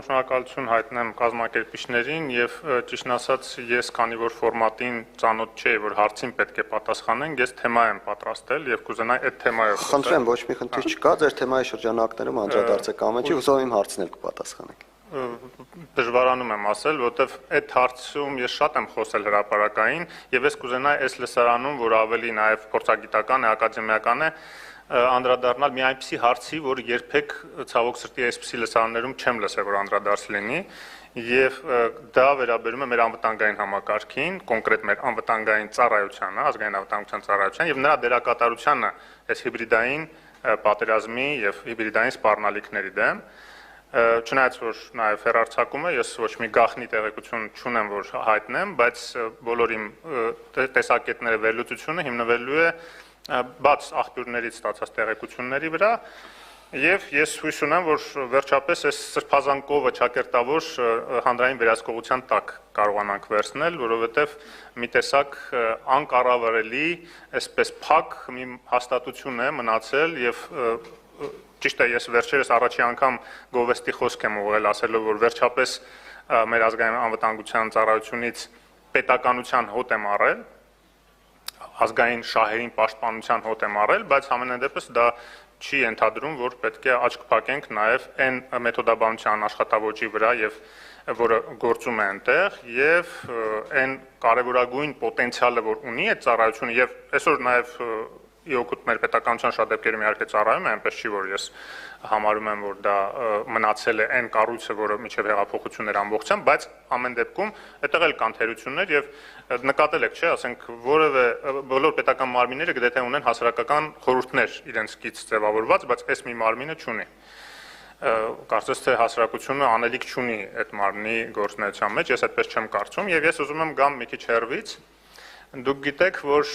Ողջունում շնորհակալություն հայտնեմ կազմակերպիչներին եւ ճիշտն ասած ես քանի որ ֆորմատին ծանոթ չէի որ հարցին պետք է պատասխանենք ես թեմա եմ պատրաստել եւ կուզենայի այդ թեմայով Խնդրեմ ոչ մի խնդիր չկա ձեր թեմայի շրջանակներում անդրադարձեք ամեն ինչի ուզում եմ հարցնել կպատասխանեք Դժվարանում եմ ասել որովհետեւ այդ հարցում ես շատ եմ խոսել հրապարակային եւ ես կուզենայի այս լսարանում որ ավելի նաեւ փորձագիտական է ակադեմիական է անդրադառնալ մի այնպիսի հարցի, որ երբեք ցավոք սրտի այսպիսի լսարաններում չեմ լսել, որ անդրադարձ լինի, եւ դա վերաբերում է մեր անվտանգային համակարգին, կոնկրետ մեր անվտանգային ծառայությանը, ազգային անվտանգության ծառայության եւ նրա դերակատարությանը այս հիբրիդային պատերազմի եւ հիբրիդային սպառնալիքների դեմ Չնայած որ նաև հեռարձակում է, ես ոչ մի գաղտնի տեղեկություն չունեմ, որ հայտնեմ, բայց բոլոր իմ տեսակետները վերլուծությունը հիմնվելու է բաց աղբյուրներից ստացած տեղեկությունների վրա եւ ես հույս ունեմ, որ վերջապես այս սրբազան կովը ճակերտավոր հանրային վերահսկողության տակ կարողանանք վերցնել, որովհետեւ մի տեսակ անկառավարելի, այսպես փակ մի հաստատություն է մնացել եւ Ճիշտ է, ես վերջերս առաջի անգամ գովեստի խոսք եմ ուղղել, ասելով, որ վերջապես մեր ազգային անվտանգության ծառայությունից պետականության հոտ եմ առել, ազգային շահերին պաշտպանության հոտ եմ առել, բայց ամենայն դեպս դա չի ենթադրում, որ պետք է աչք փակենք նաև այն մեթոդաբանության աշխատավոճի վրա եւ որը գործում է այնտեղ եւ այն կարեւորագույն պոտենցիալը, որ ունի այդ ծառայությունը եւ այսօր նաև Իօգուտ մեր պետականության շատ դեպքերում իհարկե ծառայում է, այնպես չի, որ ես համարում եմ, որ դա մնացել է այն կառույցը, որը միջև հեղափոխություններ ամբողջությամբ, բայց ամեն դեպքում այդտեղ էլ կան թերություններ եւ նկատել եք, չէ, ասենք որևէ բոլոր պետական մարմինները գրեթե ունեն հասարակական խորհուրդներ իրենց կից ձևավորված, բայց այս մի մարմինը չունի։ Կարծես թե հասարակությունը անելիք չունի այդ մարմնի գործունեության մեջ, ես այդպես չեմ կարծում եւ ես ուզում եմ գամ մի քիչ հեռվից Դուք գիտեք, որ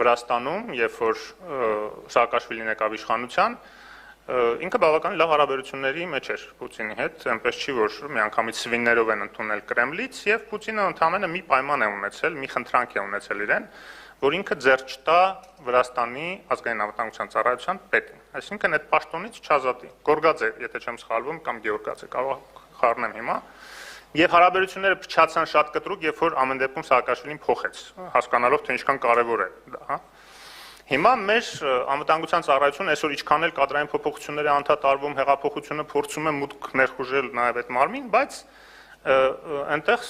Վրաստանում, երբ որ Սաակաշվիլին եկավ իշխանության, ինքը բավականին լավ հարաբերությունների մեջ էր Պուտինի հետ, այնպես չի, որ միանգամից սվիններով են ընդունել Կրեմլից եւ Պուտինը ընդամենը մի պայման է ունեցել, մի խնդրանք է ունեցել իրեն, որ ինքը ձեռք չտա Վրաստանի ազգային անվտանգության ծառայության պետին։ Այսինքն այդ պաշտոնից չազատի։ Գորգաձե, եթե չեմ սխալվում, կամ Գեորգաձե, կարող խառնեմ հիմա։ Եվ հարաբերությունները փչացան շատ կտրուկ, երբ որ ամեն դեպքում Սաակաշվիլին փոխեց, հասկանալով թե ինչքան կարևոր է դա, հա։ Հիմա մեր անվտանգության ծառայությունը այսօր ինչքան էլ կադրային փոփոխությունների անդրադառնում հեղափոխությունը փորձում է մուտք ներխուժել նաև այդ մարմին, բայց այնտեղ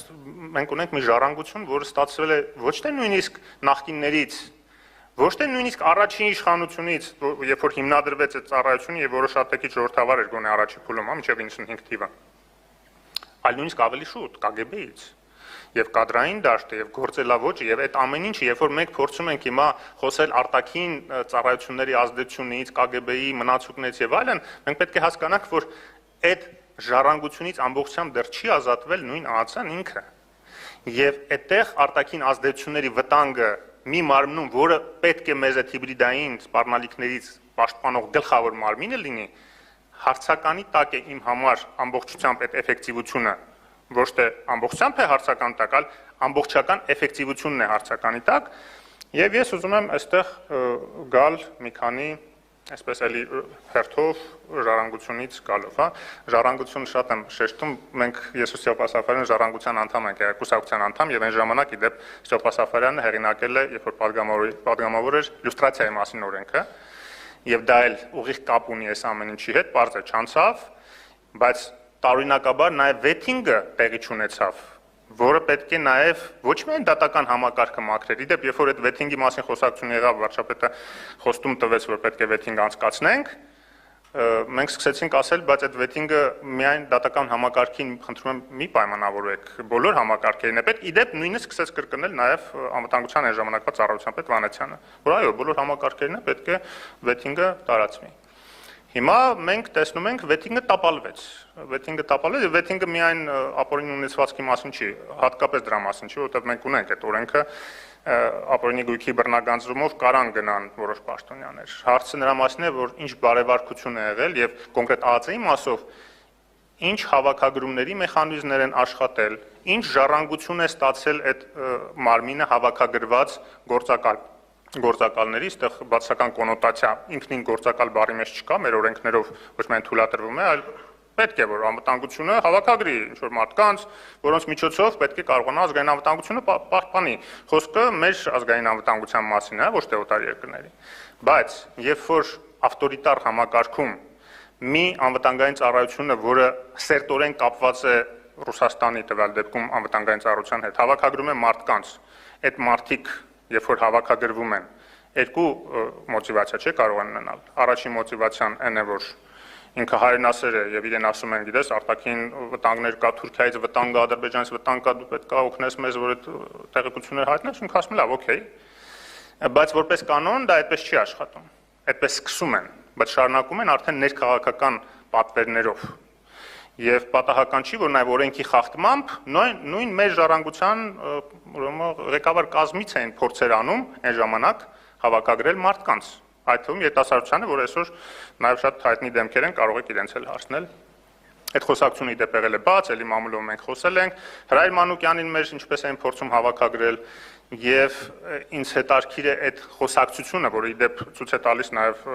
մենք ունենք մի ժառանգություն, որը ստացվել է ոչ թե նույնիսկ նախկիններից, ոչ թե նույնիսկ առաջին իշխանությունից, երբ որ հիմնադրվեց այդ ծառայությունը եւ որը շատ եկի ժողովրդավար էր գոնե առաջի փուլում, հա, մինչեւ 95 թիվը այլ նույնիսկ ավելի շուտ KGB-ից եւ կադրային դաշտը եւ գործելավոճը եւ այդ ամեն ինչը երբ որ մենք փորձում ենք հիմա խոսել արտաքին ծառայությունների ազդեցությունից KGB-ի մնացուկներից եւ այլն մենք պետք է հասկանանք որ այդ ժառանգությունից ամբողջությամբ դեռ չի ազատվել նույն ԱԱՑ-ն ինքը եւ այդտեղ արտաքին ազդեցությունների վտանգը մի մարմնում որը պետք է մեզ այդ հիբրիդային սպառնալիքներից պաշտպանող գլխավոր մարմինը լինի հարցականի տակ է իմ համար ամբողջությամբ այդ էֆեկտիվությունը ոչ թե ամբողջությամբ է հարցական տակ, այլ ամբողջական էֆեկտիվությունն է հարցականի տակ եւ ես ուզում եմ այստեղ գալ մի քանի այսպես էլի հերթով ժառանգությունից գալով, հա ժառանգություն շատ եմ շեշտում մենք ես ու Ստեփան Սաֆարյանը ժառանգության անդամ ենք, կուսակցության անդամ եւ այն ժամանակ իդեպ Ստեփան Սաֆարյանը հեղինակել է երբ որ падգամավոր էր լյուստրացիայի մասին օրենքը Եվ դա էլ ուղիղ կապ ունի այս ամեն ինչի հետ, պարզ է չանցավ, բայց տարօրինակաբար նաև վեթինգը տեղի չունեցավ, որը պետք է նաև ոչ միայն դատական համակարգը մաքրել, իդեպ երբ որ այդ վեթինգի մասին խոսակցություն եղավ, վարչապետը խոստում տվեց, որ պետք է վեթինգ անցկացնենք, մենք սկսեցինք ասել, բայց այդ վեթինգը միայն դատական համակարգին խնդրում եմ մի պայմանավորեք, բոլոր համակարգերին է պետք, իդեպ նույնիսկ սկսեց կրկնել նաև անվտանգության այն ժամանակվա ծառայության պետ Վանեցյանը, որ այո, բոլոր համակարգերին է պետք է վեթինգը տարածվի։ Հիմա մենք տեսնում ենք վեթինգը տապալվեց, եւ վեթինգը միայն ապօրինի ունեցվածքի մասին չի, հատկապես դրա մասին չի, որովհետեւ մենք ունենք այդ օրենքը ապօրինի գույքի բռնագանձումով կարան գնան որոշ պաշտոնյաներ։ Հարցը նրա մասն է, որ ինչ բարեվարկություն է եղել եւ կոնկրետ ԱԱՑ-ի մասով ինչ հավաքագրումների մեխանիզմներ են աշխատել, ինչ ժառանգություն է ստացել այդ մարմինը հավաքագրված գործակալների, այստեղ բացական կոնոտացիա ինքնին գործակալ բառի մեջ չկա, մեր օրենքներով ոչ միայն թույլատրվում է, այլ Պետք է որ անվտանգությունը հավաքագրի ինչ-որ մարդկանց, որոնց միջոցով պետք է կարողանա ազգային անվտանգությունը պահպանի։ Խոսքը մեր ազգային անվտանգության մասին է, ոչ թե օտար երկրների։ Բայց երբ որ ավտորիտար համակարգում մի անվտանգային ծառայությունը, որը սերտորեն կապված է Ռուսաստանի տվյալ դեպքում անվտանգային ծառայության հետ, հավաքագրում է մարդկանց, այդ մարդիկ, երբ որ հավաքագրվում են, երկու մոտիվացիա չէ կարող են ունենալ։ Առաջին մոտիվացիան այն է, որ ինքը հայրենասեր է եւ իրեն ասում են, գիտես, արտաքին վտանգներ կա, Թուրքիայից վտանգ կա, Ադրբեջանից վտանգ կա, դու պետք է օգնես մեզ, որ այդ տեղեկությունները հայտնես, ինքը ասում է, լավ, օքեյ։ Բայց որպես կանոն դա այդպես չի աշխատում։ Այդպես սկսում են, բայց շարունակում են արդեն ներքաղաքական պատվերներով։ Եվ պատահական չի, որ նաև օրենքի խախտմամբ նույն մեր ժառանգության ղեկավար կազմից էին փորձեր անում այն ժամանակ հավաքագրել մարդկանց, այդ թվում երիտասարդությանը, որ այսօր նաև շատ հայտնի դեմքեր են, կարող եք իրենց էլ հարցնել։ Այդ խոսակցությունը իդեպ եղել է բաց, էլի մամուլով մենք խոսել ենք, Հրայր Մանուկյանին մեր ինչպես էին փորձում հավաքագրել, եւ ինձ հետաքրքիր է այդ խոսակցությունը, որը իդեպ ցույց է տալիս նաև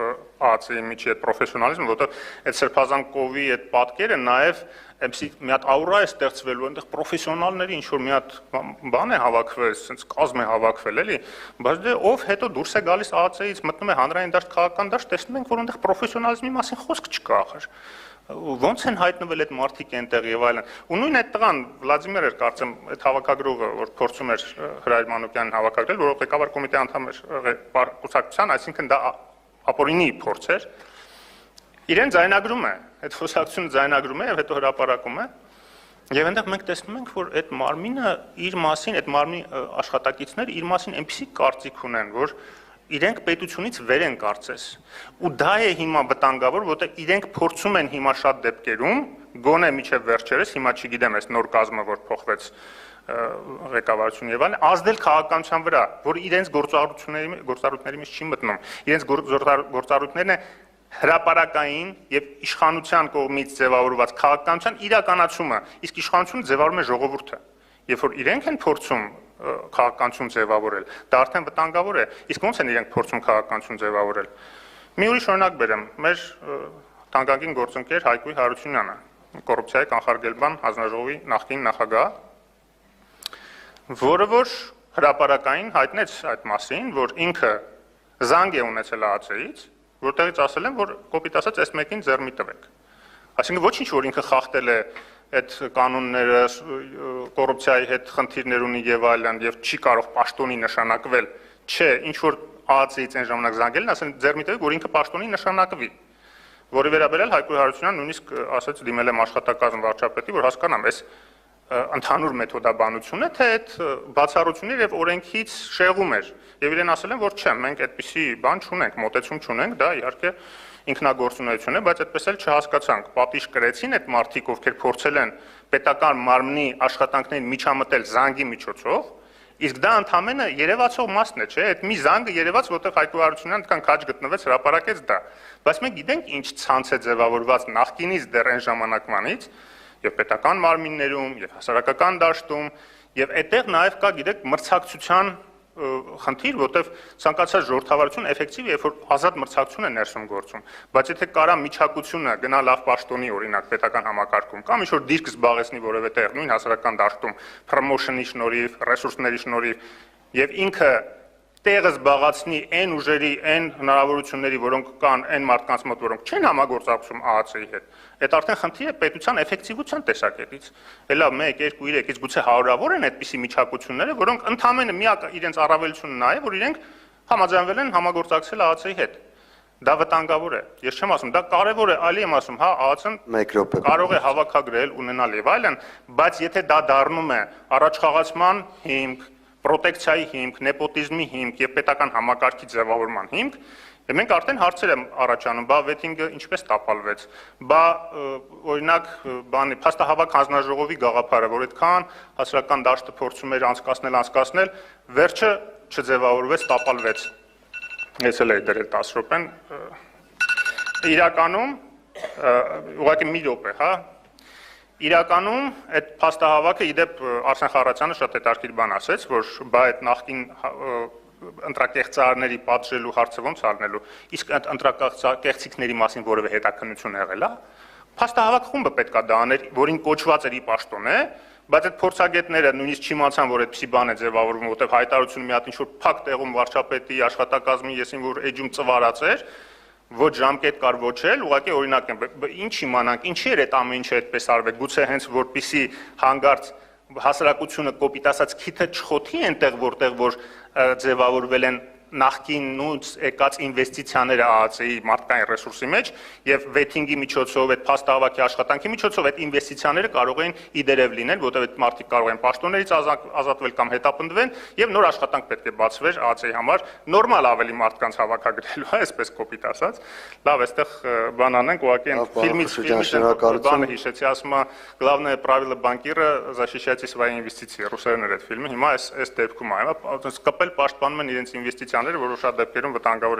ԱԱՑ-ի միջի այդ պրոֆեսիոնալիզմը, որտեղ այդ Սրբազան կովի այդ պատկերը նաև այնպեսի մի հատ աուրա է ստեղծվելու, այնտեղ պրոֆեսիոնալների ինչ որ մի հատ բան է հավաքվել, ասենց կազմ է հավաքվել, էլի, բայց դե ով հետո դուրս է գալիս ԱԱՑ-ից, մտնում է հանրային դաշտ, քաղաքական դաշտ, տեսնում ենք, որ այնտեղ պրոֆեսիոնալիզմի մասին խոսք չկա ախր։ Ոնց են հայտնվել այդ մարդիկ այնտեղ եւ այլն։ Ու նույն այդ տղան Վլադիմիր էր, կարծեմ, այդ հավաքագրողը, որ փորձում էր Հրայր Մանուկյանին հավաքագրել, որ ղեկավար կոմիտեի անդամ էր կուսակցության, այսինքն դա ապօրինի փորձ էր։ Իրեն ձայնագրում է, այդ խոսակցությունը ձայնագրում է եւ հետո հրապարակում է։ Եվ այնտեղ մենք տեսնում ենք, որ այդ մարմինը իր մասին, այդ մարմնի աշխատակիցները իր մասին այնպեսի կարծիք ունեն, որ իրենք պետությունից վեր են կարծես, ու դա է հիմա վտանգավոր, որտեղ իրենք փորձում են հիմա շատ դեպքերում, գոնե միջև վերջերս, հիմա չգիտեմ, այս նոր կազմը, որ փոխվեց ղեկավարություն եւ այլն, ազդել քաղաքականության վրա, որ իրենց գործառույթների մեջ չի մտնում, իրենց գործառույթներն է հրապարակային եւ իշխանության կողմից ձևավորված քաղաքականության իրականացումը, իսկ իշխանությունը ձևավորում է ժողովուրդը, երբ որ իրենք են փորձում քաղաքականություն ձևավորել, դա արդեն վտանգավոր է, իսկ ոնց են իրենք փորձում քաղաքականություն ձևավորել։ Մի ուրիշ օրինակ բերեմ, մեր թանկագին գործընկեր Հայկույ Հարությունյանը, կոռուպցիայի կանխարգելման հանձնաժողովի նախկին նախագահ, որը որ հրապարակային հայտնեց այդ մասին, որ ինքը զանգ է ունեցել ԱԱՑ-ից, որտեղից ասել են, որ կոպիտ ասած այս մեկին ձեռ մի տվեք։ Այսինքն ոչինչ, որ ինքը խախտել է այդ կանոնները, կոռուպցիայի հետ խնդիրներ ունի եւ այլն եւ չի կարող պաշտոնի նշանակվել, չէ, ինչ որ ԱԱՑ-ից այն ժամանակ զանգել են, ասեն ձեռ մի տվեք, որ ինքը պաշտոնի նշանակվի, որի վերաբերյալ Հայկույ Հարությունյանն նույնիսկ ասաց դիմել եմ աշխատակազմ վարչապետի, որ հասկանամ, այս ընդհանուր մեթոդաբանություն է, թե այդ բացառություններ եւ օրենքից շեղում էր եւ իրեն ասել են, որ չէ, մենք այդպիսի բան չունենք, մոտեցում չունենք, դա իհարկե ինքնագործունեություն է, բայց այդպես էլ չհասկացանք, պատիժ կրեցին այդ մարդիկ, ովքեր փորձել են պետական մարմնի աշխատանքներին միջամտել զանգի միջոցով, իսկ դա ընդամենը երևացող մասն է, չէ, այդ մի զանգը երևաց, որտեղ Հայկույ Հարությունյանն այդքան քաջ գտնվեց, հրապարակեց դա, բայց մենք գիտենք ինչ ցանց է ձևավորված նախկինից դեռ այն ժամանակվանից եւ պետական մարմիններում, եւ հասարակական դաշտում, եւ այդտեղ նաեւ կա, գիտեք, մրցակցության խնդիր, որտեղ ցանկացած ժողովրդավարություն էֆեկտիվ է, երբ որ ազատ մրցակցություն է ներսում գործում, բայց եթե կարա միջակությունը գնա լավ պաշտոնի, օրինակ պետական համակարգում, կամ ինչ որ դիրք զբաղեցնի որևէ տեղ, նույն հասարակական դաշտում, promotion-ի շնորհիվ, ռեսուրսների շնորհիվ, եւ ինքը տեղը զբաղացնի այն ուժերի, այն հնարավորությունների, որոնք կան այն մարդկանց մոտ, որոնք չեն համագործակցում ԱԱՑ-ի հետ, այդ արդեն խնդիր է պետության էֆեկտիվության տեսակետից։ Էլա 1, 2, 3-ից գուցե հարյուրավոր են այդպիսի միջակությունները, որոնք ընդհանրապես միակ իրենց առավելությունն նա է, որ իրենք համաձայնվել են համագործակցել ԱԱՑ-ի հետ։ Դա վտանգավոր է։ Ես չեմ ասում, դա կարևոր է, այլի եմ ասում, հա, ԱԱՑ-ն կարող է հավաքագրել, ունենալ եւ այլն, բայց եթե դա դառնում է առաջխաղացման հիմք, պրոտեկցիայի հիմք, նեպոտիզմի հիմք եւ պետական համակարգի ձևավորման հիմք, մենք արդեն հարցեր եմ առաջանում, բա վեթինգը ինչպես տապալվեց, բա օրինակ բանի փաստահավաք հանձնաժողովի գաղափարը, որ այդքան հասարակական դաշտը փորձում էր անցկացնել, վերջը չձևավորվեց, տապալվեց։ Ես էլ էի դրել 10 րոպեն։ Իրականում ուղղակի մի րոպե, հա։ Իրականում այդ փաստահավաքը իդեպ Արսեն Խառատյանը շատ հետաքրքիր բան ասեց, որ բա այդ նախկին ընտրակեղծարների պատժելու հարցը ոնց առնելու, իսկ ընտրակեղծիքների մասին որևէ հետաքննություն եղել է, փաստահավաք խումբը պետքա դա աներ, որին կոչված էր ի պաշտոնե, բայց այդ փորձագետները նույնիսկ չիմացան, որ այդպիսի բան է ձևավորվում, որտեղ հայտարարությունը մի հատ ինչ-որ փակ տեղում վարչապետի աշխատակազմի եսին որ էջում ծվարած էր, ոչ ժամկետ կար ոչ էլ, ուղղակի օրինակ եմ, ինչ իմանանք, ինչի էր այդ ամեն ինչը այդպես արվել, գուցե հենց որպիսի հանգարց հասարակությունը կոպիտ ասած քիթը չխոթի այնտեղ, որտեղ որ ձևավորվել են նախկինուց եկած ինվեստիցիաները ԱԱՑ-ի մարդկային ռեսուրսի մեջ եւ վեթինգի միջոցով, այդ փաստահավաքի աշխատանքի միջոցով այդ ինվեստիցիաները կարող են իդերև լինել, որտեղ այդ մարդիկ կարող են պաշտոններից ազատվել կամ հետապնդվեն եւ նոր աշխատանք պետք է բացվեր ԱԱՑ-ի համար, նորմալ ավելի մարդկանց հավաքագրելու, այսպես կոպիտ ասած։ Լավ, այստեղ բան անենք, ուղղակի այն ֆիլմից բանը հիշեցի, ասում է главное правило банкира защищать свои инвестиции, ռուսերեն էր այդ ֆիլմը, հիմա այս դեպքում է, կպել պաշտպանում են իրենց ինվեստիցիաները, որը շատ դեպքերում վտանգավոր